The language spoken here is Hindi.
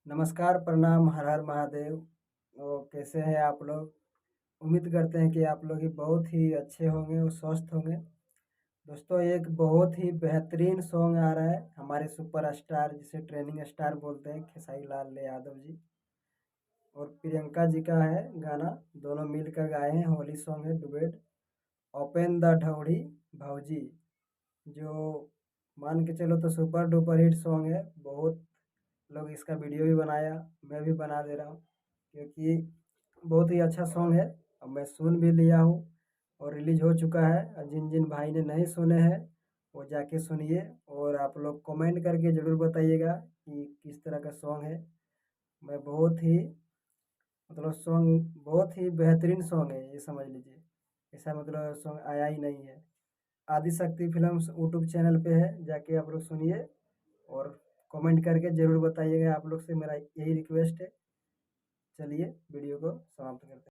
नमस्कार, प्रणाम, हर हर महादेव। कैसे हैं आप लोग? उम्मीद करते हैं कि आप लोग ही बहुत ही अच्छे होंगे और स्वस्थ होंगे। दोस्तों, एक बहुत ही बेहतरीन सॉन्ग आ रहा है हमारे सुपरस्टार जिसे ट्रेनिंग स्टार बोलते हैं खेसारी लाल यादव जी और प्रियंका जी का है गाना। दोनों मिलकर गाए हैं, होली सॉन्ग है, डुएट। ओपन द ढौड़ी भौजी, जो मान के चलो तो सुपर डुपर हिट सॉन्ग है। बहुत लोग इसका वीडियो भी बनाया, मैं भी बना दे रहा हूँ क्योंकि बहुत ही अच्छा सॉन्ग है। अब मैं सुन भी लिया हूँ और रिलीज हो चुका है। और जिन जिन भाई ने नहीं सुने हैं वो जाके सुनिए और आप लोग कमेंट करके ज़रूर बताइएगा कि किस तरह का सॉन्ग है। मैं बहुत ही मतलब सॉन्ग बहुत ही बेहतरीन सॉन्ग है, ये समझ लीजिए। ऐसा मतलब सॉन्ग आया ही नहीं है। आदि शक्ति फिल्म्स यूट्यूब चैनल पे है, जाके आप लोग सुनिए और कमेंट करके ज़रूर बताइएगा। आप लोग से मेरा यही रिक्वेस्ट है। चलिए वीडियो को समाप्त करते हैं।